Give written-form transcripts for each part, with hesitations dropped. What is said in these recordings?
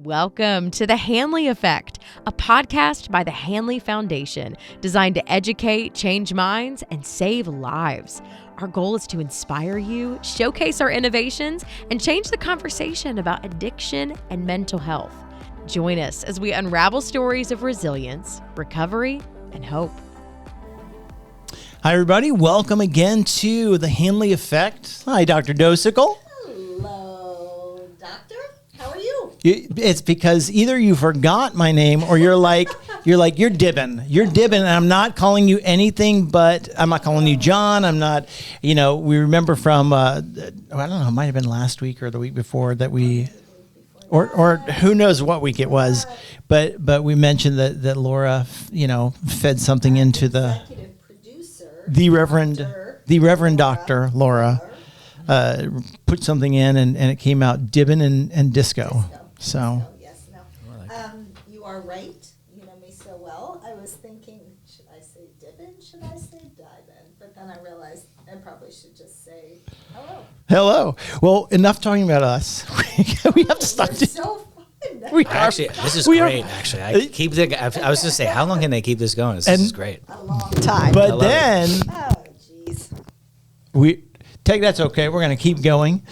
Welcome to the Hanley Effect, a podcast by the Hanley Foundation designed to educate, change minds, and save lives. Our goal is to inspire you, showcase our innovations, and change the conversation about addiction and mental health. Join us as we unravel stories of resilience, recovery, and hope. Hi, everybody. Welcome again to the Hanley Effect. Hi, Dr. Docekal. Hello, Doctor. How are you? It's because either you forgot my name or you're Dyben. You're Dyben, and I'm not calling you anything but, I'm not calling you John. I'm not, we remember from, I don't know, it might have been last week or the week before that we, or who knows what week it was, but we mentioned that Laura, fed something into the Reverend Dr. Laura. Put something in and it came out Dyben and Disco. So yes, no. You are right. You know me so well. I was thinking, should I say Dyben? Should I say Dyben? But then I realized I probably should just say hello. Hello. Well, enough talking about us. We have to stop. So fun. Actually, this is great. Actually, I keep thinking. I was going to say, how long can they keep this going? This is great. A long time. But then, jeez. That's okay. We're going to keep going.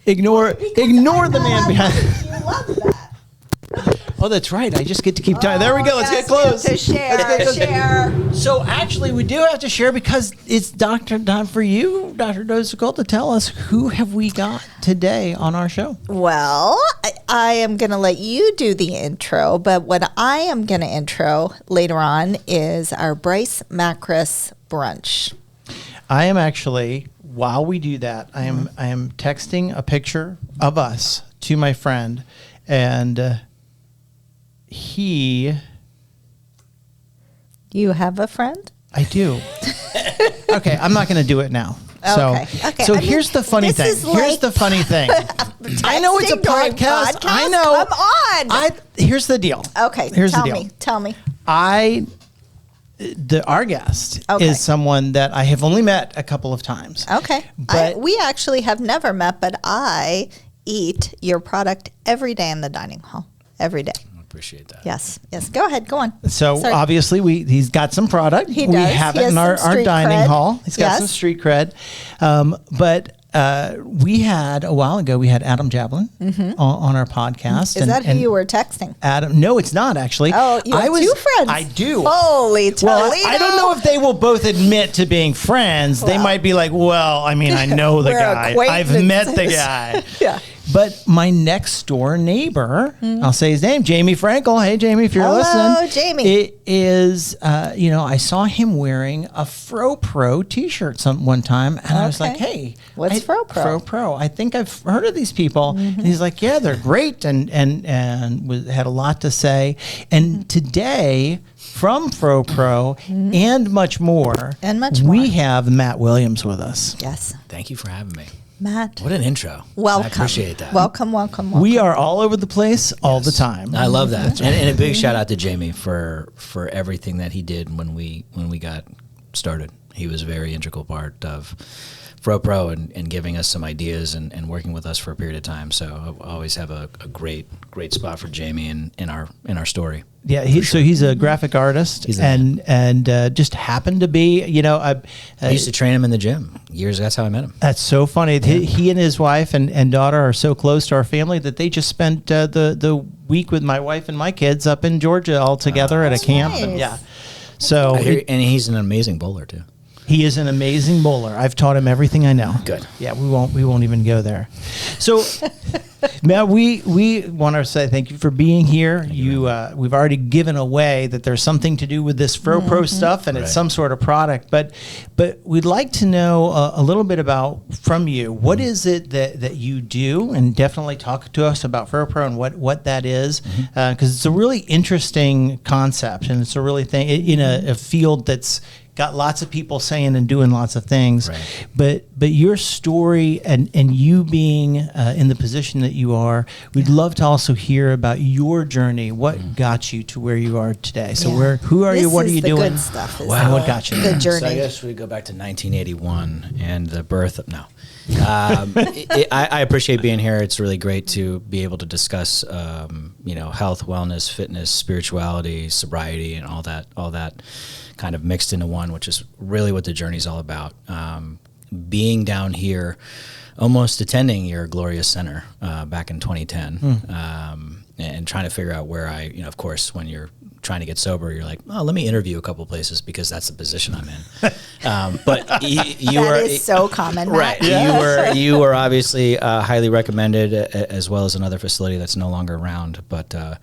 Ignore the man behind. You love that. Oh, that's right. I just get to keep time. There we go. Let's get close. To share. So actually, we do have to share because it's time for you, Dr. Docekal, to tell us who have we got today on our show. Well, I am going to let you do the intro, but what I am going to intro later on is our Bryce Macris brunch. I am actually, while we do that, I am texting a picture of us to my friend, and he. You have a friend? I do. Okay, I'm not going to do it now. Okay. So here's the funny thing. Here's the funny thing. I know it's a podcast. I know. Come on. Here's the deal. Okay. Here's the deal. Tell me. Our guest is someone that I have only met a couple of times. Okay. But we actually have never met, but I eat your product every day in the dining hall. Every day. I appreciate that. Yes. Go ahead. Go on. So Sorry. Obviously he's got some product. He We does. have He it has in our some street dining cred. hall. He's got Yes. some street cred. But we had a while ago, we had Adam Jablin on our podcast. Is that who you were texting? Adam? No, it's not actually. Oh, you have two friends. I do. Holy Toledo. Well, I don't know if they will both admit to being friends. They might be like, well, I mean, I know the We're guy. I've met the guy. Yeah. But my next door neighbor, I'll say his name, Jamie Frankel. Hey, Jamie, if you're listening. Hello, Jamie. It is, I saw him wearing a FROPRO t-shirt one time, and I was like, hey. What's FROPRO? FROPRO. I think I've heard of these people. And he's like, yeah, they're great, and had a lot to say. And today, from FROPRO and much more, we have Matt Williams with us. Yes. Thank you for having me. Matt. What an intro. Welcome. I appreciate that. Welcome. We are all over the place all the time. I love that. And a big shout out to Jamie for everything that he did when we got started. He was a very integral part of FROPRO and giving us some ideas and working with us for a period of time. So I always have a great spot for Jamie in our story. Yeah, so he's a graphic artist, and just happened to be, I used to train him in the gym years. That's how I met him. That's so funny. Yeah. He and his wife and daughter are so close to our family that they just spent the week with my wife and my kids up in Georgia all together at a camp. Nice. And, yeah, so and he's an amazing bowler too. He is an amazing bowler. I've taught him everything I know. Good. Yeah, we won't even go there. So, Matt, we want to say thank you for being here. We've already given away that there's something to do with this FROPRO stuff, and it's some sort of product. But we'd like to know a little bit from you. What is it that you do? And definitely talk to us about FROPRO and what that is, because it's a really interesting concept, and it's a really thing in a field that's got lots of people saying and doing lots of things, but your story and you being in the position that you are, we'd love to also hear about your journey. What got you to where you are today? So who are you? What are you doing? Good stuff. Wow, what got you? The journey. So I guess we go back to 1981 and the birth of I appreciate being here. It's really great to be able to discuss, health, wellness, fitness, spirituality, sobriety, and all that kind of mixed into one, which is really what the journey's all about. Being down here, almost attending your glorious center back in 2010, and trying to figure out where of course, when you're trying to get sober, you're like, oh, let me interview a couple places because that's the position I'm in. But you that were is so common, right? Yeah. You were obviously highly recommended, as well as another facility that's no longer around. But I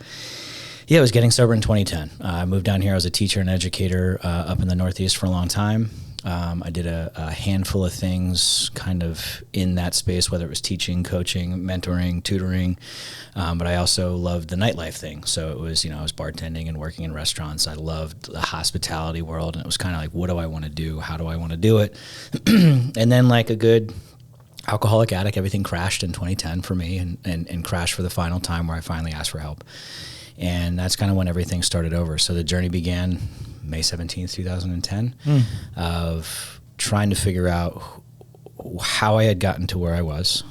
was getting sober in 2010. I moved down here. I was a teacher and educator up in the Northeast for a long time. I did a handful of things kind of in that space, whether it was teaching, coaching, mentoring, tutoring, but I also loved the nightlife thing. So it was, I was bartending and working in restaurants. I loved the hospitality world, and it was kind of like, what do I want to do? How do I want to do it? And then, like a good alcoholic addict, everything crashed in 2010 for me, and crashed for the final time, where I finally asked for help. And that's kind of when everything started over. So the journey began May 17th, 2010, of trying to figure out how I had gotten to where I was,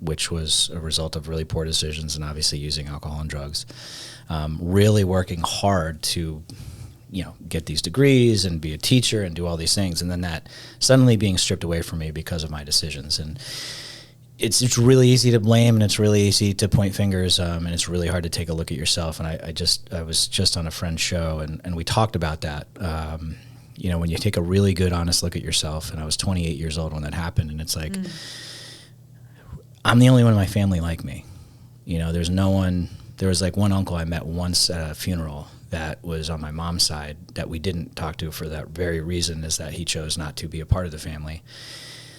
which was a result of really poor decisions and obviously using alcohol and drugs. Really working hard to, get these degrees and be a teacher and do all these things. And then that suddenly being stripped away from me because of my decisions. And it's really easy to blame, and it's really easy to point fingers, and it's really hard to take a look at yourself. And I was just on a friend's show, and we talked about that. When you take a really good, honest look at yourself, and I was 28 years old when that happened, and it's like, I'm the only one in my family like me. There's no one. There was like one uncle I met once at a funeral that was on my mom's side that we didn't talk to for that very reason, is that he chose not to be a part of the family.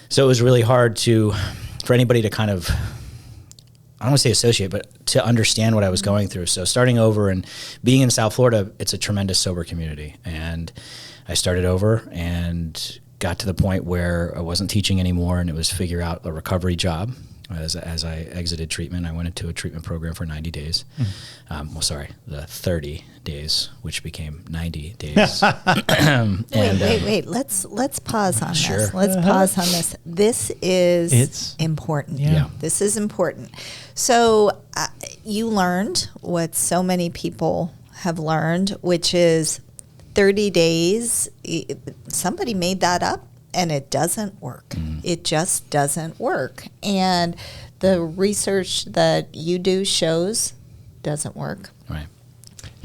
So it was really hard for anybody to kind of, I don't want to say associate, but to understand what I was going through. So starting over and being in South Florida, it's a tremendous sober community. And I started over and got to the point where I wasn't teaching anymore, and it was figure out a recovery job. As I exited treatment, I went into a treatment program for 90 days. The 30 days, which became 90 days. Wait. Let's pause on Sure. this. Let's pause on this. This is important. Yeah. This is important. So you learned what so many people have learned, which is 30 days. Somebody made that up. And it doesn't work. It just doesn't work. And the research that you do shows doesn't work. Right.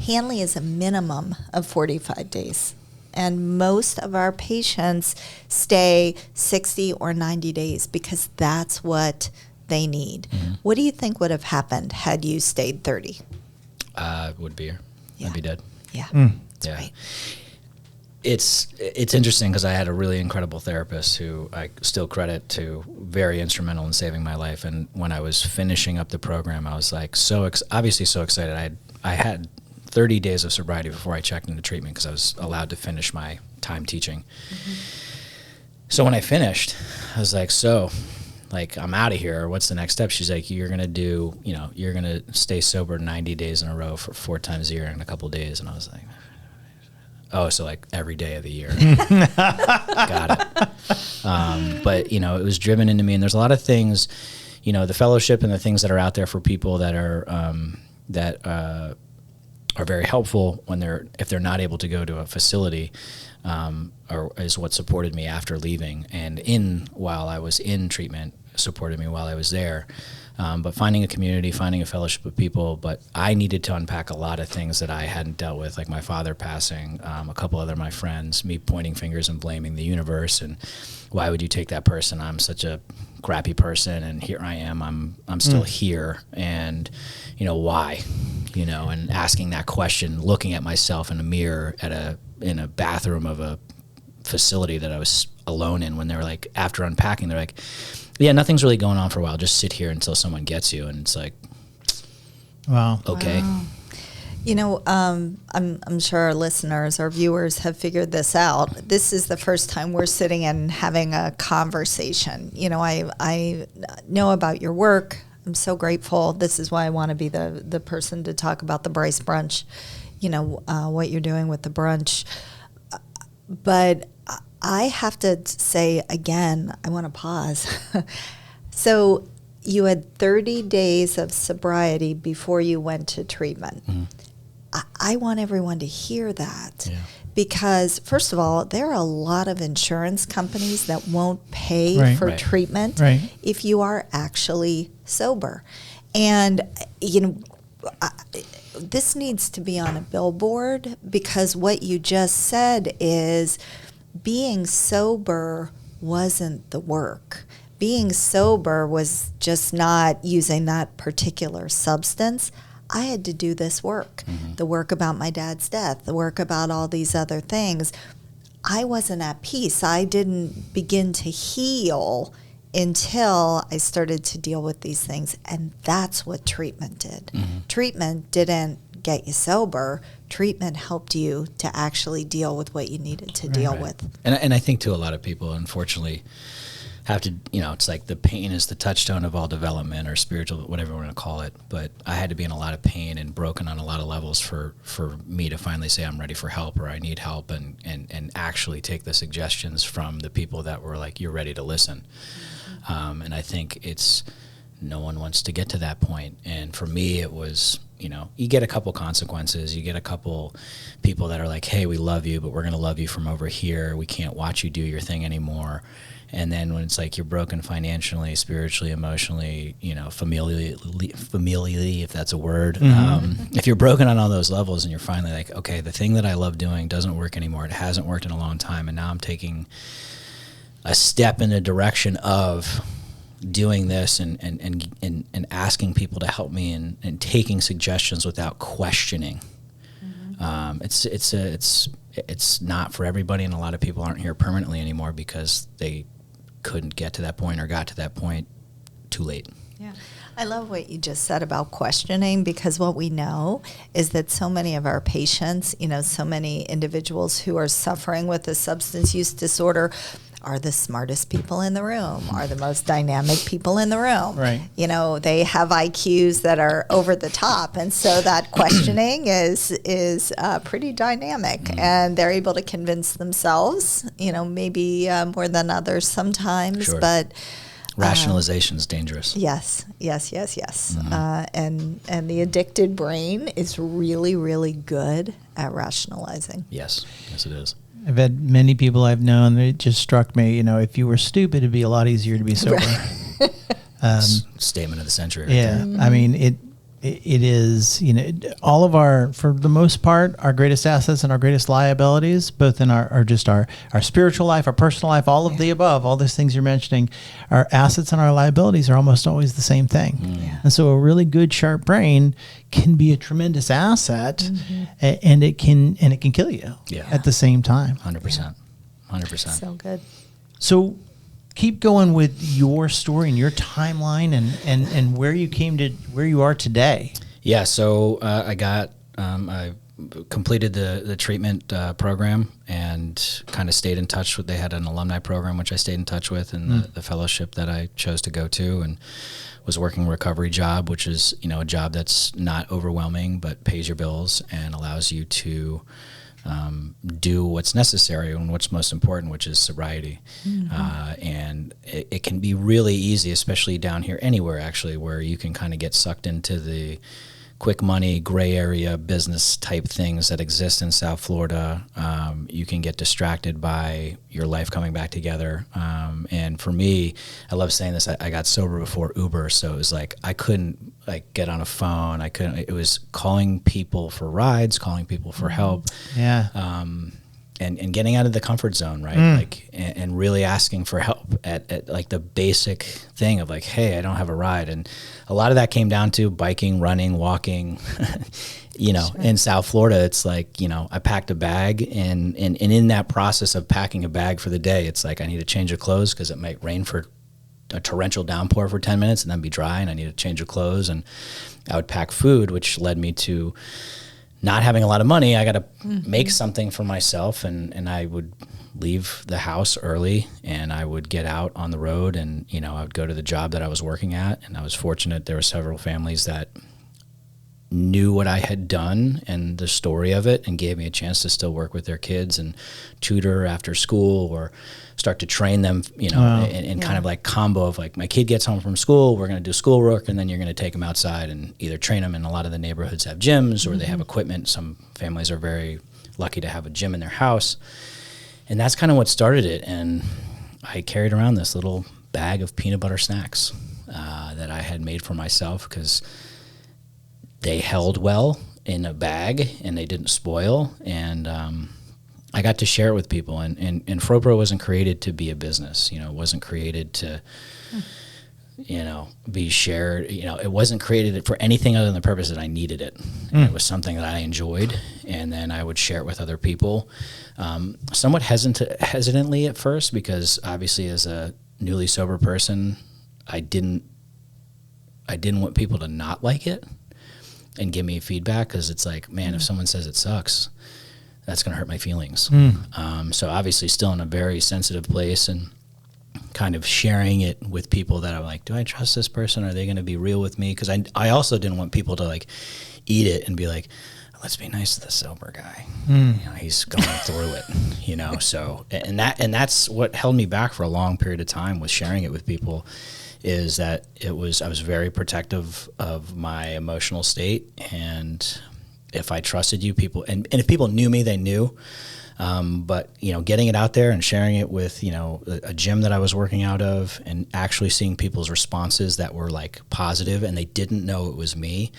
Hanley is a minimum of 45 days. And most of our patients stay 60 or 90 days because that's what they need. What do you think would have happened had you stayed 30? Would be here. I'd be dead. Yeah. That's right. It's interesting because I had a really incredible therapist who I still credit to, very instrumental in saving my life. And when I was finishing up the program, I was like obviously so excited. I had 30 days of sobriety before I checked into treatment because I was allowed to finish my time teaching. So when I finished, I was like, I'm out of here. What's the next step? She's like, you're going to stay sober 90 days in a row for 4 times a year in a couple of days. And I was like, oh, so like every day of the year. Got it. But, it was driven into me. And there's a lot of things, the fellowship and the things that are out there for people that are very helpful if they're not able to go to a facility, or is what supported me after leaving. And while I was in treatment, supported me while I was there. But finding a community, finding a fellowship of people. But I needed to unpack a lot of things that I hadn't dealt with, like my father passing, a couple other of my friends, me pointing fingers and blaming the universe. And why would you take that person? I'm such a crappy person, and here I am. I'm still here, and why? And asking that question, looking at myself in a mirror in a bathroom of a facility that I was alone in. When they were like, after unpacking, they're like, yeah, nothing's really going on for a while. Just sit here until someone gets you. And it's like, wow. Okay. Wow. I'm sure our listeners, our viewers have figured this out. This is the first time we're sitting and having a conversation. I know about your work. I'm so grateful. This is why I want to be the person to talk about the Bryce brunch, what you're doing with the brunch. But I have to say again, I want to pause. So you had 30 days of sobriety before you went to treatment. I want everyone to hear that. Because, first of all, there are a lot of insurance companies that won't pay for treatment if you are actually sober. And, this needs to be on a billboard, because what you just said is being sober wasn't the work. Being sober was just not using that particular substance. I had to do this work, the work about my dad's death, the work about all these other things. I wasn't at peace. I didn't begin to heal until I started to deal with these things. And that's what treatment did. Treatment didn't get you sober. Treatment helped you to actually deal with what you needed to deal with. And I think, too, a lot of people, unfortunately, have to, it's like the pain is the touchstone of all development, or spiritual, whatever you want to call it. But I had to be in a lot of pain and broken on a lot of levels for me to finally say I'm ready for help, or I need help, and actually take the suggestions from the people that were like, you're ready to listen. And I think no one wants to get to that point. And for me, it was, you get a couple consequences. You get a couple people that are like, hey, we love you, but we're going to love you from over here. We can't watch you do your thing anymore. And then when it's like you're broken financially, spiritually, emotionally, familially, if that's a word, if you're broken on all those levels, and you're finally like, okay, the thing that I love doing doesn't work anymore. It hasn't worked in a long time. And now I'm taking a step in the direction of doing this and asking people to help me and taking suggestions without questioning. It's not for everybody, and a lot of people aren't here permanently anymore because they couldn't get to that point, or got to that point too late. Yeah. I love what you just said about questioning, because what we know is that so many of our patients, so many individuals who are suffering with a substance use disorder are the smartest people in the room, are the most dynamic people in the room. Right. They have IQs that are over the top, and so that questioning is pretty dynamic, and they're able to convince themselves, maybe more than others sometimes, but rationalization is dangerous. Yes. And the addicted brain is really, really good at rationalizing. Yes, it is. I've had many people I've known that it just struck me, if you were stupid, it'd be a lot easier to be sober. Statement of the century. Right there. I mean, it is, all of for the most part, our greatest assets and our greatest liabilities, both in our spiritual life, our personal life, all of the above, all those things you're mentioning, our assets and our liabilities are almost always the same thing. And so a really good, sharp brain can be a tremendous asset, and it can kill you at the same time. 100%. 100%. So good. So keep going with your story and your timeline and where you came to where you are today. Yeah, so I completed the treatment program and kind of stayed in touch with. They had an alumni program which I stayed in touch with, and the fellowship that I chose to go to, and was working a recovery job, which is a job that's not overwhelming but pays your bills and allows you to do what's necessary and what's most important, which is sobriety. And it can be really easy, especially down here, anywhere actually, where you can kind of get sucked into the quick money, gray area business type things that exist in South Florida. You can get distracted by your life coming back together. And for me, I love saying this, I got sober before Uber, so it was like I couldn't get on a phone. It was calling people for rides, calling people for help. Yeah. And getting out of the comfort zone, right? And really asking for help at like the basic thing of like, hey, I don't have a ride. And a lot of that came down to biking, running, walking. In South Florida, it's like, I packed a bag, and in that process of packing a bag for the day, it's like I need to change of clothes because it might rain for a torrential downpour for 10 minutes and then be dry, and I need to change of clothes. And I would pack food, which led me to not having a lot of money. I got to make something for myself, and I would leave the house early, and I would get out on the road, and I would go to the job that I was working at. And I was fortunate, there were several families that knew what I had done and the story of it, and gave me a chance to still work with their kids and tutor after school or start to train them, you know, and kind of like combo of like, my kid gets home from school, we're going to do schoolwork, and then you're going to take them outside and either train them. And a lot of the neighborhoods have gyms or they have equipment. Some families are very lucky to have a gym in their house. And that's kind of what started it. And I carried around this little bag of peanut butter snacks that I had made for myself because they held well in a bag and they didn't spoil. And I got to share it with people. And FROPRO wasn't created to be a business. You know, it wasn't created to, you know, be shared. You know, it wasn't created for anything other than the purpose that I needed it. And it was something that I enjoyed. And then I would share it with other people, somewhat hesitantly at first, because obviously as a newly sober person, I didn't want people to not like it and give me feedback, because it's like, man, if someone says it sucks, that's going to hurt my feelings. So obviously still in a very sensitive place, and kind of sharing it with people that I'm like, do I trust this person? Are they going to be real with me? Because I also didn't want people to like eat it and be like, let's be nice to the sober guy. You know, he's going through it, you know? So, and that's what held me back for a long period of time, was sharing it with people, is that I was very protective of my emotional state. And if I trusted you, people, and if people knew me, they knew. But, you know, getting it out there and sharing it with, you know, a gym that I was working out of, and actually seeing people's responses that were like positive, and they didn't know it was me.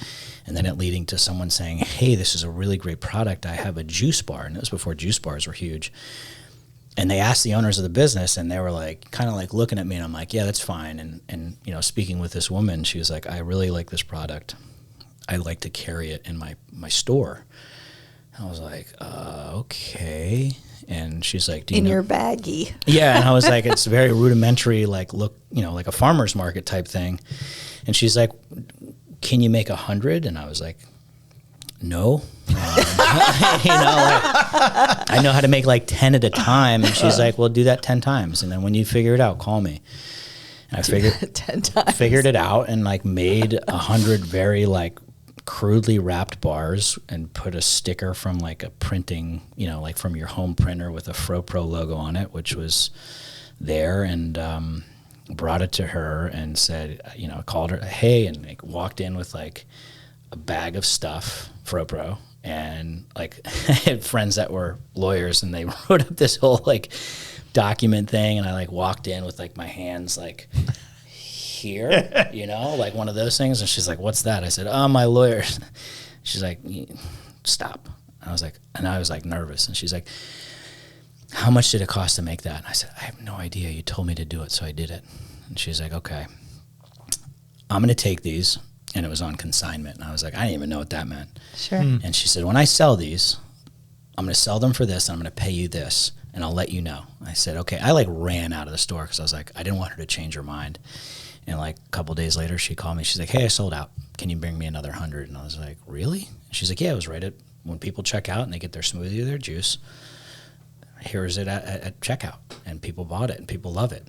And then it leading to someone saying, hey, this is a really great product. I have a juice bar. And it was before juice bars were huge. And they asked the owners of the business, and they were like, kind of like looking at me, and I'm like, yeah, that's fine. And, you know, speaking with this woman, she was like, I really like this product. I like to carry it in my store. I was like, okay. And she's like, do you know? Your baggie. Yeah. And I was like, it's very rudimentary, like look, you know, like a farmer's market type thing. And she's like, can you make 100? And I was like, no. You know, like, I know how to make like 10 at a time. And she's like, well, do that 10 times. And then when you figure it out, call me. And I figured it out, and like made 100 very like crudely wrapped bars, and put a sticker from like a printing, you know, like from your home printer with a FROPRO logo on it, which was there, and brought it to her and said, you know, called her, hey, and like walked in with like a bag of stuff, FROPRO, and like I had friends that were lawyers, and they wrote up this whole like document thing, and I like walked in with like my hands like here, you know, like one of those things. And she's like, what's that? I said, oh, my lawyer. She's like, stop. I was like nervous. And she's like, how much did it cost to make that? And I said, I have no idea. You told me to do it, so I did it. And she's like, okay, I'm going to take these. And it was on consignment. And I was like, I didn't even know what that meant. Sure. And she said, when I sell these, I'm going to sell them for this, and I'm going to pay you this, and I'll let you know. I said, okay. I like ran out of the store, because I was like, I didn't want her to change her mind. And like a couple days later, she called me. She's like, hey, I sold out. Can you bring me another 100? And I was like, really? And she's like, yeah, it was right at when people check out and they get their smoothie or their juice. Here is it at checkout. And people bought it, and people love it.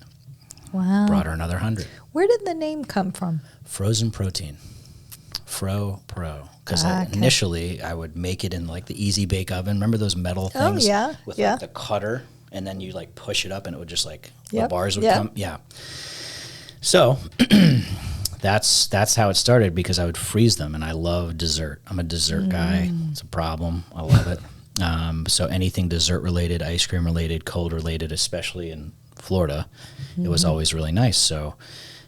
Wow. Brought her another 100. Where did the name come from? Frozen protein. FROPRO. Because initially I would make it in like the easy bake oven. Remember those metal things? Oh, yeah. With like the cutter, and then you like push it up, and it would just like, the bars would come. Yeah. So that's how it started, because I would freeze them, and I love dessert. I'm a dessert guy. It's a problem. I love it. So anything dessert related, ice cream related, cold related, especially in Florida, it was always really nice. So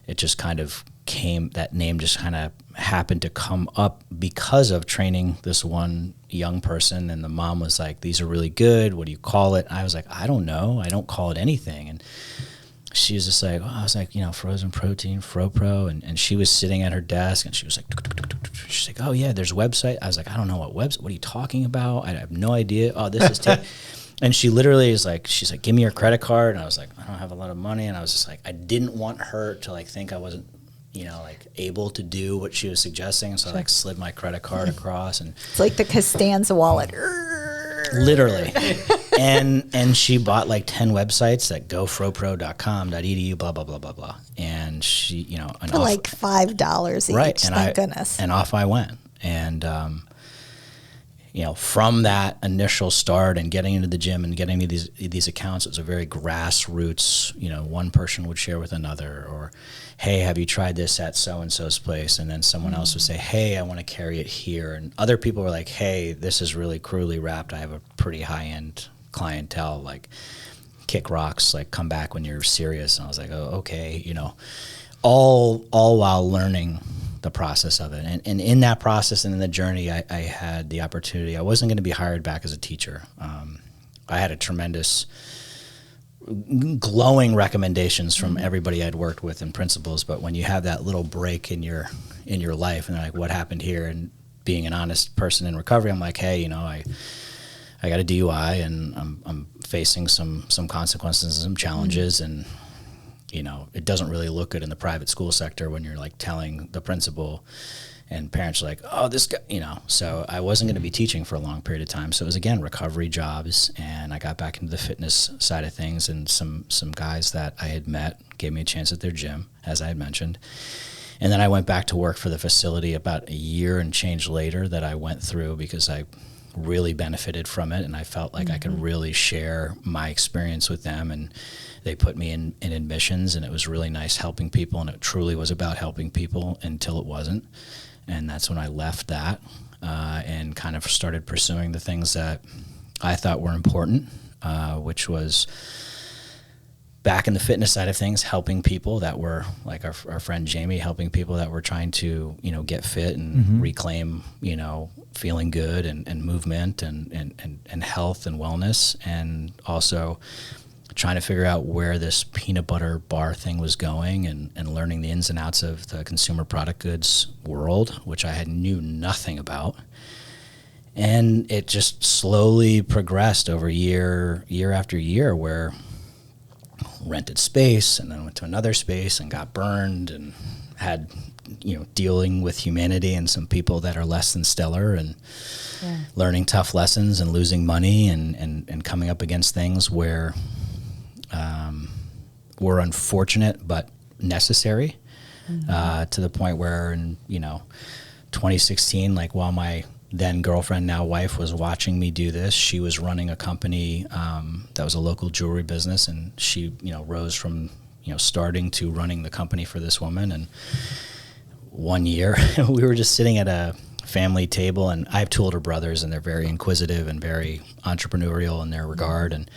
it just kind of that name just kind of happened to come up because of training this one young person. And the mom was like, these are really good. What do you call it? I was like, I don't know. I don't call it anything. And she was just like, oh, I was like, you know, frozen protein, FROPRO. And she was sitting at her desk, and she was like, she's like, oh yeah, there's a website. I was like, I don't know what website. What are you talking about? I have no idea. Oh, this is And she literally is like, she's like, give me your credit card. And I was like, I don't have a lot of money. And I was just like, I didn't want her to like think I wasn't, you know, like able to do what she was suggesting. So I like slid my credit card across, and It's like the Costanza wallet. literally. And she bought like 10 websites that gofropro.com.edu, blah, blah, blah, blah, blah. And she, you know, For like $5 each, right, thank goodness. And off I went. And, from that initial start and getting into the gym and getting into these accounts, it was a very grassroots, one person would share with another, or, hey, have you tried this at so-and-so's place? And then someone else would say, hey, I want to carry it here. And other people were like, hey, this is really crudely wrapped. I have a pretty high-end clientele, like kick rocks, like come back when you're serious. And I was like, oh, okay, all while learning the process of it. And in that process and in the journey, I had the opportunity. I wasn't going to be hired back as a teacher. I had a tremendous glowing recommendations from everybody I'd worked with and principals, but when you have that little break in your life and like, what happened here? And being an honest person in recovery, I'm like, hey, I got a DUI and I'm facing some consequences and some challenges, and it doesn't really look good in the private school sector when you're like telling the principal and parents are like, oh, this guy, so I wasn't going to be teaching for a long period of time. So it was, again, recovery jobs, and I got back into the fitness side of things, and some guys that I had met gave me a chance at their gym, as I had mentioned. And then I went back to work for the facility about a year and change later that I went through, because I really benefited from it, and I felt like I could really share my experience with them, and they put me in admissions, and it was really nice helping people, and it truly was about helping people until it wasn't. And that's when I left that and kind of started pursuing the things that I thought were important, which was back in the fitness side of things, helping people that were like our friend Jamie, helping people that were trying to, get fit and reclaim, feeling good and movement and health and wellness, and also trying to figure out where this peanut butter bar thing was going, and learning the ins and outs of the consumer product goods world, which I knew nothing about. And it just slowly progressed over year after year, where rented space and then went to another space and got burned and had, dealing with humanity and some people that are less than stellar, and learning tough lessons and losing money and coming up against things where were unfortunate but necessary, to the point where in 2016, like while my then girlfriend, now wife, was watching me do this, she was running a company that was a local jewelry business, and she rose from starting to running the company for this woman. And one year we were just sitting at a family table, and I have two older brothers, and they're very inquisitive and very entrepreneurial in their regard, and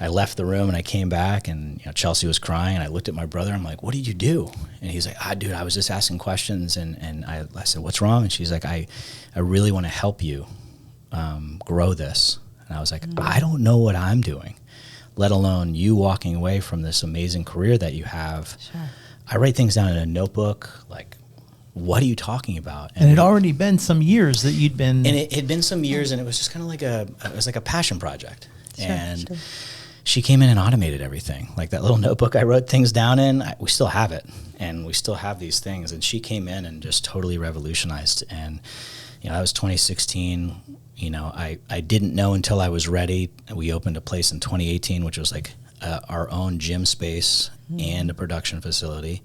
I left the room and I came back, and Chelsea was crying, and I looked at my brother. I'm like, what did you do? And he's like, dude, I was just asking questions. And I said, what's wrong? And she's like, I really want to help you grow this. And I was like, I don't know what I'm doing, let alone you walking away from this amazing career that you have. Sure. I write things down in a notebook, like, what are you talking about? And it had already been some years that you'd been... And it had been some years, and it was just kind of like a passion project. Sure, and sure. She came in and automated everything. Like that little notebook I wrote things down in, we still have it, and we still have these things. And she came in and just totally revolutionized. And that was 2016. I didn't know until I was ready. We opened a place in 2018, which was like our own gym space and a production facility,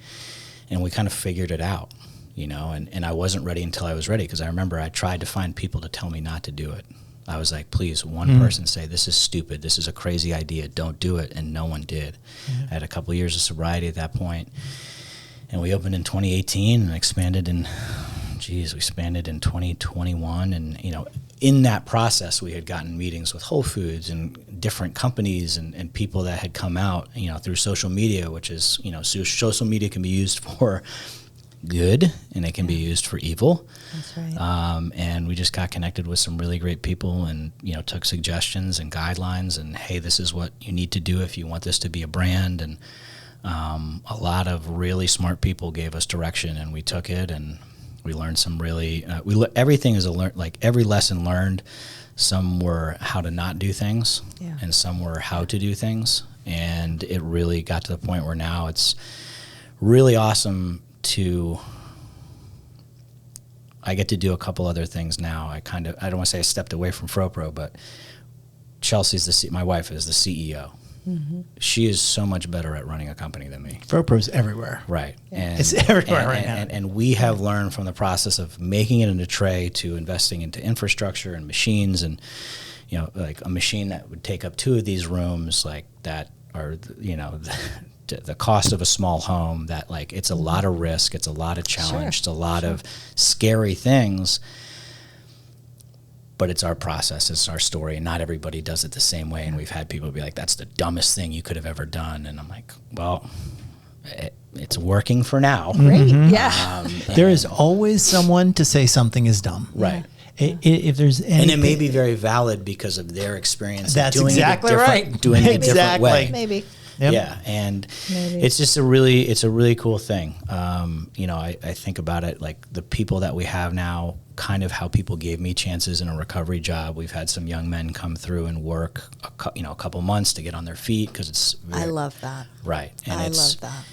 and we kind of figured it out. And I wasn't ready until I was ready, because I remember I tried to find people to tell me not to do it. I was like, please, one person say, this is stupid, this is a crazy idea, don't do it, and no one did. I had a couple of years of sobriety at that point, and we opened in 2018 and expanded in 2021, and in that process we had gotten meetings with Whole Foods and different companies and people that had come out, through social media, which is, social media can be used for good and it can be used for evil. That's right. And we just got connected with some really great people, and took suggestions and guidelines, and hey, this is what you need to do if you want this to be a brand. And a lot of really smart people gave us direction, and we took it, and we learned some really everything is every lesson learned. Some were how to not do things, and some were how to do things, and it really got to the point where now it's really awesome I get to do a couple other things now. I don't want to say I stepped away from FROPRO, but Chelsea's my wife is the CEO. she is so much better at running a company than me. FROPRO's everywhere. Right. And, It's everywhere right now. And we have learned from the process of making it into tray to investing into infrastructure and machines, and, you know, like a machine that would take up 2 of these rooms, like that are, you know, the cost of a small home, that like it's a lot of risk, it's a lot of challenge, it's a lot of scary things. But it's our process, it's our story, and not everybody does it the same way. And we've had people be like, that's the dumbest thing you could have ever done. And I'm like, well, it's working for now. Great. Yeah. There is always someone to say something is dumb. Right. If there's anything, And it may be very valid because of their experience. That's doing exactly it right. Doing it a different Exactly. way. Maybe. Yep. Yeah, and Maybe. it's just a really cool thing. You know, I think about it like the people that we have now, kind of how people gave me chances in a recovery job. We've had some young men come through and work, a couple months to get on their feet, because it's I love that. right. And I it's, love that.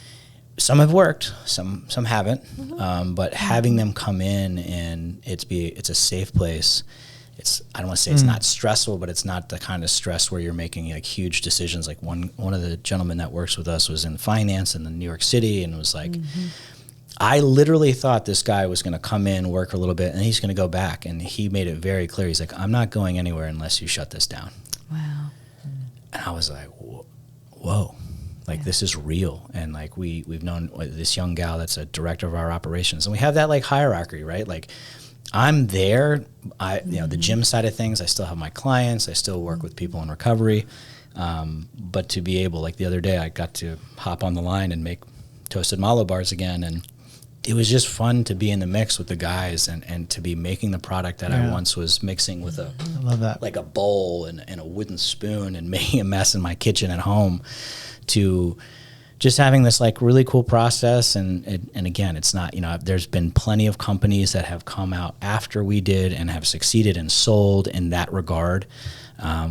some have worked, some haven't, but having them come in and it's a safe place. I don't want to say it's not stressful, but it's not the kind of stress where you're making like huge decisions. Like one of the gentlemen that works with us was in finance in New York City, and was like, I literally thought this guy was going to come in, work a little bit, and he's going to go back. And he made it very clear. He's like, I'm not going anywhere unless you shut this down. Wow. And I was like, whoa. Like, this is real. And like we've known this young gal that's a director of our operations, and we have that like hierarchy, right? Like, I'm there. The gym side of things, I still have my clients. I still work with people in recovery. But to be able, like the other day, I got to hop on the line and make toasted mallow bars again. And it was just fun to be in the mix with the guys and to be making the product that I once was mixing with I love that. like a bowl and a wooden spoon and making a mess in my kitchen at home, to just having this like really cool process. And again, it's not, there's been plenty of companies that have come out after we did and have succeeded and sold in that regard,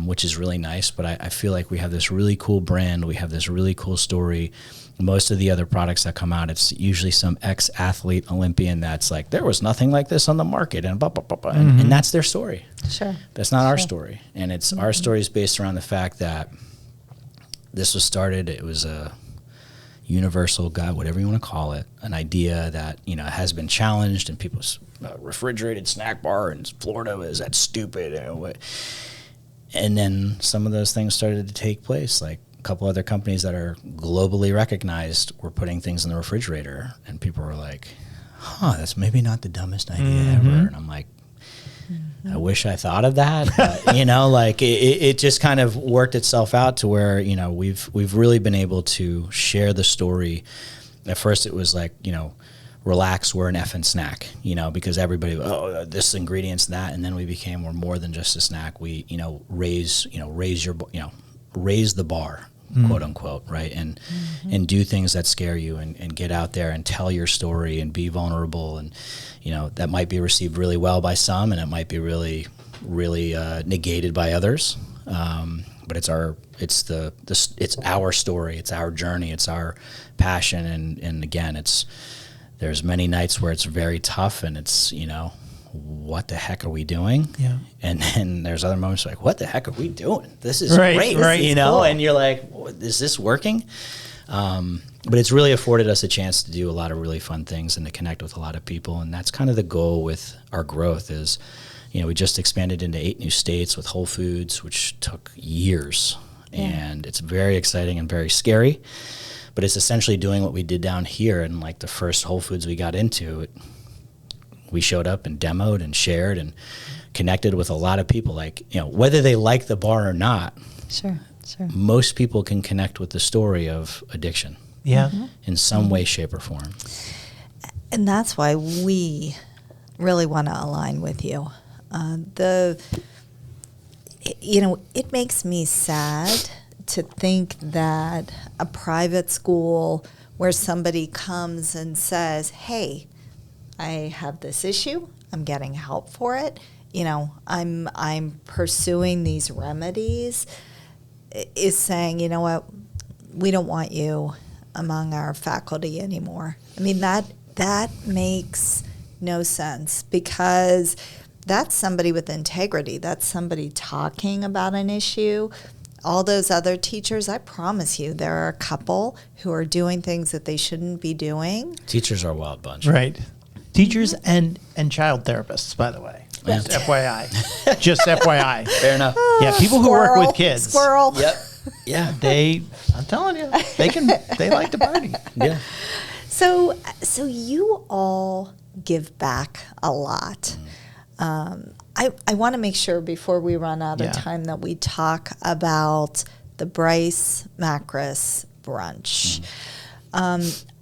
which is really nice. But I feel like we have this really cool brand. We have this really cool story. Most of the other products that come out, it's usually some ex-athlete Olympian that's like, there was nothing like this on the market, and blah, blah, blah, blah. And that's their story. Sure. That's not our story. And it's our story is based around the fact that this was started, it was a universal, whatever you want to call it, an idea that, has been challenged, and people's refrigerated snack bar in Florida, is that stupid? And then some of those things started to take place. Like a couple other companies that are globally recognized were putting things in the refrigerator, and people were like, that's maybe not the dumbest idea ever. And I'm like, I wish I thought of that, but, like it just kind of worked itself out to where, we've really been able to share the story. At first it was like, relax, we're an effing snack, because everybody, this ingredient's that. And then we became, we're more than just a snack. We, raise the bar, quote unquote, right? And do things that scare you, and get out there and tell your story and be vulnerable. And, that might be received really well by some, and it might be really, really negated by others. But it's our story, it's our journey, it's our passion. And again, there's many nights where it's very tough, and it's, what the heck are we doing? Yeah. And then there's other moments like, what the heck are we doing? This is great, right, cool. And you're like, is this working? But it's really afforded us a chance to do a lot of really fun things and to connect with a lot of people. And that's kind of the goal with our growth is, we just expanded into 8 new states with Whole Foods, which took years. Yeah. And it's very exciting and very scary. But it's essentially doing what we did down here. And like the first Whole Foods we got into, we showed up and demoed and shared and connected with a lot of people. Like, whether they like the bar or not, Sure. most people can connect with the story of addiction. Yeah. In some way, shape, or form. And that's why we really want to align with you. It makes me sad to think that a private school where somebody comes and says, hey, I have this issue, I'm getting help for it, I'm pursuing these remedies, is saying, you know what, we don't want you among our faculty anymore. I mean, that makes no sense, because that's somebody with integrity. That's somebody talking about an issue. all those other teachers, I promise you, there are a couple who are doing things that they shouldn't be doing. Teachers are a wild bunch. Right. Teachers and child therapists, by the way. Just FYI. Just FYI. Fair enough. Yeah, people who work with kids. Squirrel. Yep. Yeah. I'm telling you, they like to party. Yeah. So you all give back a lot. I want to make sure before we run out of time that we talk about the Bryce Macris brunch.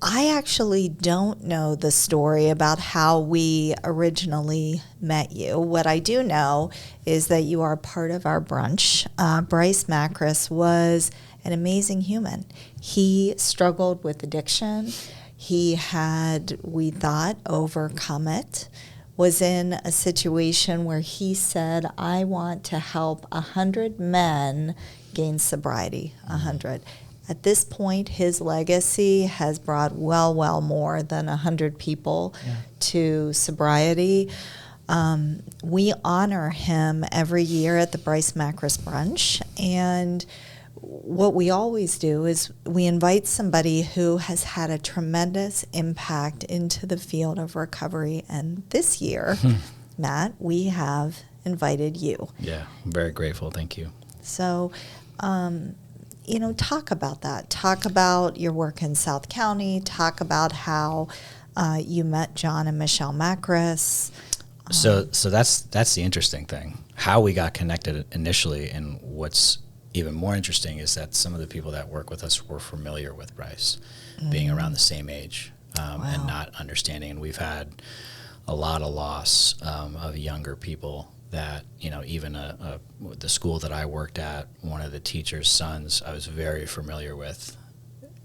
I actually don't know the story about how we originally met you. What I do know is that you are part of our brunch. Bryce Macris was an amazing human. He struggled with addiction. He had, we thought, overcome it, was in a situation where he said, I want to help 100 men gain sobriety, 100. At this point, his legacy has brought well more than 100 people to sobriety. We honor him every year at the Bryce Macris Brunch, and what we always do is we invite somebody who has had a tremendous impact into the field of recovery. And this year, Matt, we have invited you. Yeah, I'm very grateful. Thank you. So, talk about that. Talk about your work in South County. Talk about how you met John and Michelle Macris. So that's the interesting thing. How we got connected initially, and what's even more interesting is that some of the people that work with us were familiar with Bryce, being around the same age, and not understanding. And we've had a lot of loss of younger people that, even the school that I worked at, one of the teacher's sons I was very familiar with,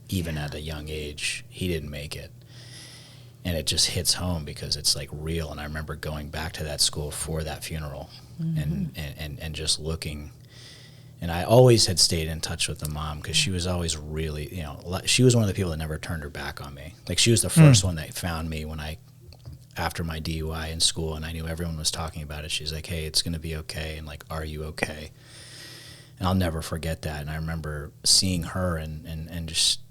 even at a young age, he didn't make it. And it just hits home because it's like real. And I remember going back to that school for that funeral and just looking. And I always had stayed in touch with the mom because she was always really, she was one of the people that never turned her back on me. Like she was the first one that found me after my DUI in school, and I knew everyone was talking about it. She's like, hey, it's going to be okay. And like, are you okay? And I'll never forget that. And I remember seeing her and just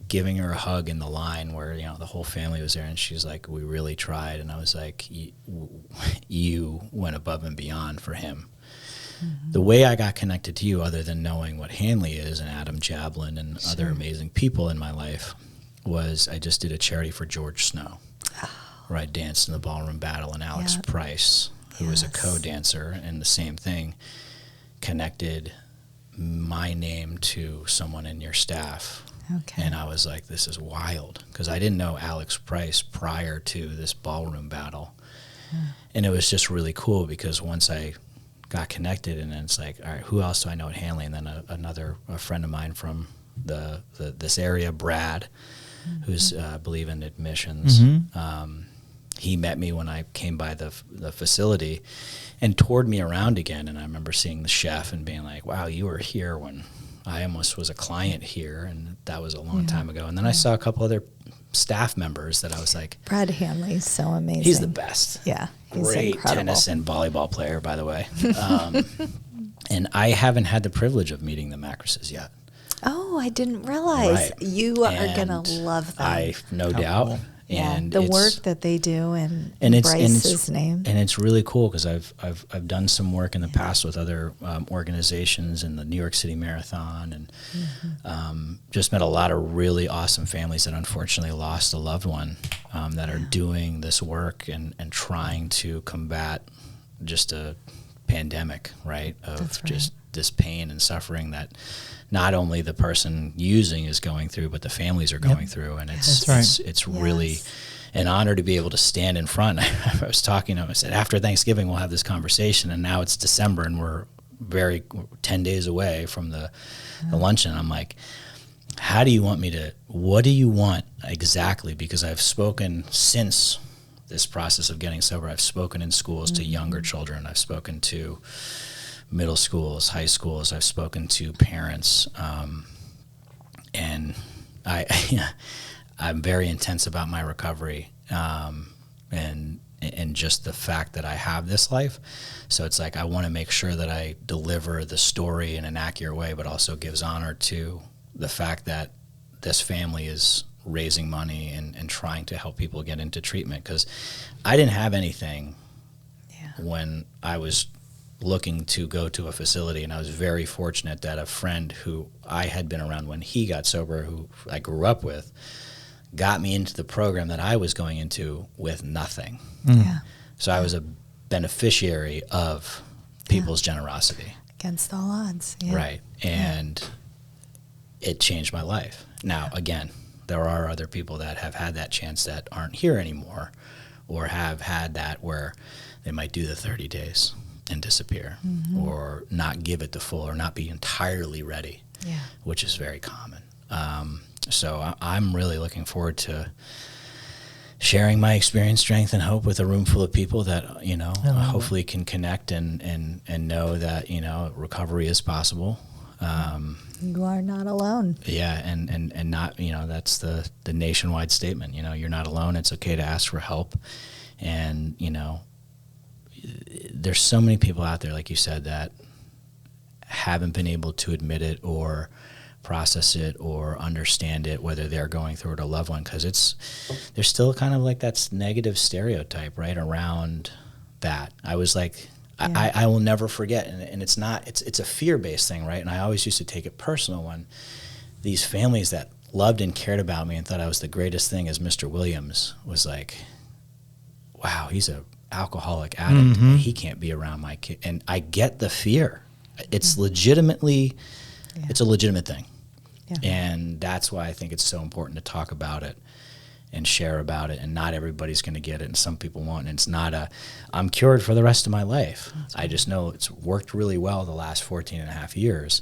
giving her a hug in the line where, the whole family was there. And she's like, we really tried. And I was like, you went above and beyond for him. The way I got connected to you, other than knowing what Hanley is and Adam Jablin and other amazing people in my life, was I just did a charity for George Snow, where I danced in the ballroom battle, and Alex Price, who was a co-dancer and the same thing, connected my name to someone in your staff. Okay. And I was like, this is wild, because I didn't know Alex Price prior to this ballroom battle. And it was just really cool because once I got connected, and then it's like, all right, who else do I know at Hanley? And then a friend of mine from this area, Brad, who's I believe in admissions. He met me when I came by the facility and toured me around again. And I remember seeing the chef and being like, wow, you were here when I almost was a client here, and that was a long time ago. And then I saw a couple other staff members that I was like, Brad Hanley's so amazing. He's the best. Yeah. He's great incredible. Tennis and volleyball player, by the way. And I haven't had the privilege of meeting the Macrises yet. Oh, I didn't realize. Right. You are going to love them. I no doubt. Cool. And the work that they do in Bryce's name. And it's really cool because I've done some work in the past with other organizations in the New York City Marathon, and just met a lot of really awesome families that unfortunately lost a loved one, that are doing this work and trying to combat just a pandemic, right? Just this pain and suffering that not only the person using is going through, but the families are going through. And it's really an honor to be able to stand in front. I was talking to him, I said, after Thanksgiving, we'll have this conversation. And now it's December and we're 10 days away from the luncheon. I'm like, what do you want exactly? Because I've spoken since this process of getting sober. I've spoken in schools to younger children. I've spoken to middle schools, high schools. I've spoken to parents, and I'm very intense about my recovery. And and just the fact that I have this life. So it's like I want to make sure that I deliver the story in an accurate way, but also gives honor to the fact that this family is raising money and trying to help people get into treatment. Because I didn't have anything when I was looking to go to a facility, and I was very fortunate that a friend who I had been around when he got sober, who I grew up with, got me into the program that I was going into with nothing. Yeah. So I was a beneficiary of people's generosity. Against all odds. Yeah. Right. And it changed my life. Now, again, there are other people that have had that chance that aren't here anymore, or have had that where they might do the 30 days and disappear, or not give it the full, or not be entirely ready, which is very common. So I'm really looking forward to sharing my experience, strength, and hope with a room full of people that, you know, hopefully can connect and know that, you know, recovery is possible. You are not alone. Yeah, and not, you know, that's the nationwide statement. You know, you're not alone. It's okay to ask for help. And, you know, there's so many people out there, like you said, that haven't been able to admit it or process it or understand it, whether they're going through it or a loved one, because there's still kind of like that negative stereotype right around that. I was like, I will never forget, and it's not, it's a fear-based thing, right? And I always used to take it personal when these families that loved and cared about me and thought I was the greatest thing, as Mr. Williams was like, wow, he's a alcoholic addict, and he can't be around my kid. And I get the fear. It's legitimately, it's a legitimate thing. Yeah. And that's why I think it's so important to talk about it and share about it. And not everybody's going to get it, and some people won't. And it's not I'm cured for the rest of my life. I just know it's worked really well the last 14 and a half years,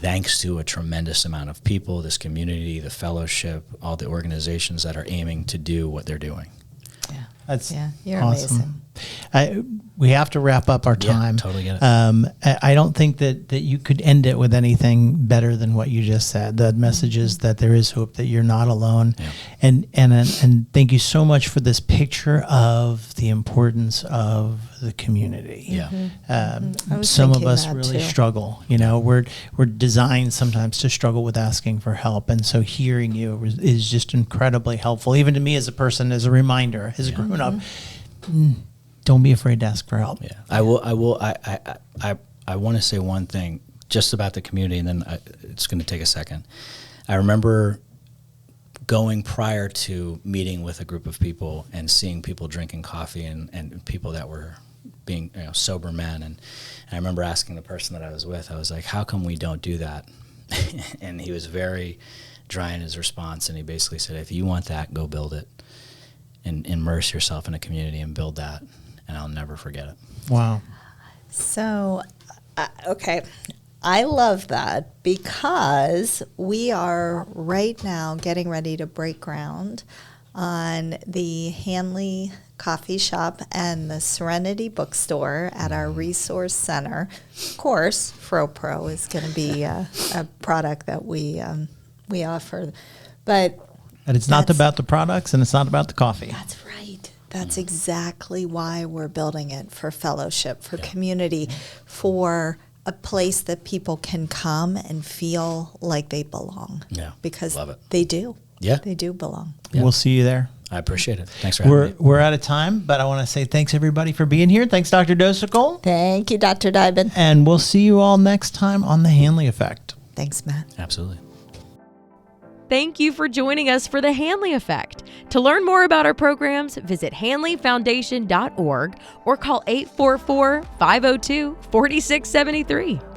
thanks to a tremendous amount of people, this community, the fellowship, all the organizations that are aiming to do what they're doing. That's you're awesome. Amazing. We have to wrap up our time. Yeah, totally get it. I don't think that you could end it with anything better than what you just said. The message is that there is hope, that you're not alone. Yeah. And thank you so much for this picture of the importance of the community. Yeah. Some of us really struggle. You know, we're designed sometimes to struggle with asking for help, and so hearing you is just incredibly helpful, even to me as a person, as a reminder, as a grown up. Don't be afraid to ask for help. Yeah, I want to say one thing just about the community, and then it's going to take a second. I remember going prior to meeting with a group of people and seeing people drinking coffee and people that were being, you know, sober men. And I remember asking the person that I was with, I was like, how come we don't do that? And he was very dry in his response, and he basically said, if you want that, go build it and immerse yourself in a community and build that. And I'll never forget it. Wow. So, okay. I love that, because we are right now getting ready to break ground on the Hanley Coffee Shop and the Serenity Bookstore at our Resource Center. Of course, FROPRO is going to be a product that we offer. But it's not about the products, and it's not about the coffee. That's right. That's exactly why we're building it, for fellowship, for community, for a place that people can come and feel like they belong. Yeah, because love it. They do. Yeah, they do belong. Yeah. We'll see you there. I appreciate it. Thanks for having me. We're out of time, but I want to say thanks everybody for being here. Thanks, Dr. Docekal. Thank you, Dr. Dyben. And we'll see you all next time on the Hanley Effect. Thanks, Matt. Absolutely. Thank you for joining us for the Hanley Effect. To learn more about our programs, visit hanleyfoundation.org or call 844-502-4673.